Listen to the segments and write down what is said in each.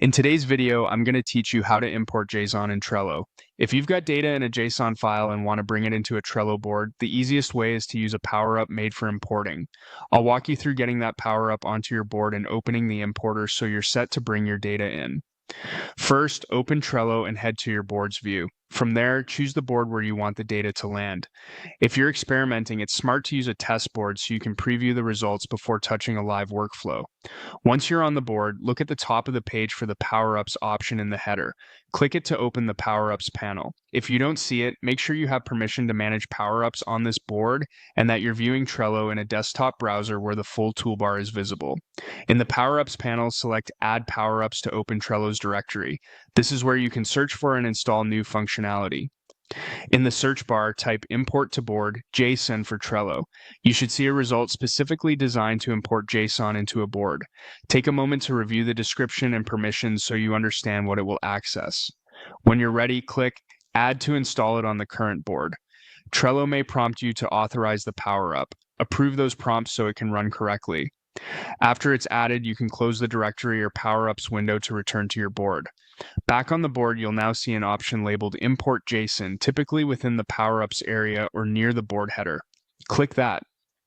In today's video, I'm going to teach you how to import JSON in Trello. If you've got data in a JSON file and want to bring it into a Trello board, the easiest way is to use a power-up made for importing. I'll walk you through getting that power-up onto your board and opening the importer so you're set to bring your data in. First, open Trello and head to your board's view. From there, choose the board where you want the data to land. If you're experimenting, it's smart to use a test board so you can preview the results before touching a live workflow. Once you're on the board, look at the top of the page for the Power-Ups option in the header. Click it to open the Power-Ups panel. If you don't see it, make sure you have permission to manage Power-Ups on this board and that you're viewing Trello in a desktop browser where the full toolbar is visible. In the Power-Ups panel, select Add Power-Ups to open Trello's directory. This is where you can search for and install new functionality. In the search bar, type Import to Board Json for Trello. You should see a result specifically designed to import JSON into a board. Take a moment to review the description and permissions so you understand what it will access. When you're ready, click Add to install it on the current board. Trello may prompt you to authorize the power-up. Approve those prompts so it can run correctly. After it's added, you can close the directory or power-ups window to return to your board. Back on the board, you'll now see an option labeled Import JSON, typically within the Power-Ups area or near the board header. Click that.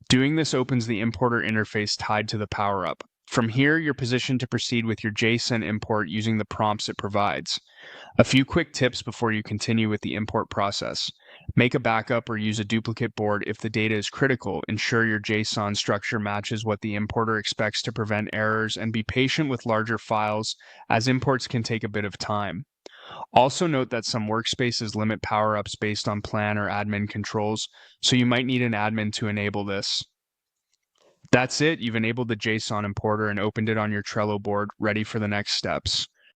Doing this opens the importer interface tied to the Power-Up. From here, you're positioned to proceed with your JSON import using the prompts it provides. A few quick tips before you continue with the import process. Make a backup or use a duplicate board if the data is critical. Ensure your JSON structure matches what the importer expects to prevent errors, and be patient with larger files as imports can take a bit of time. Also note that some workspaces limit power-ups based on plan or admin controls, so you might need an admin to enable this. That's it, you've enabled the JSON importer and opened it on your Trello board, ready for the next steps.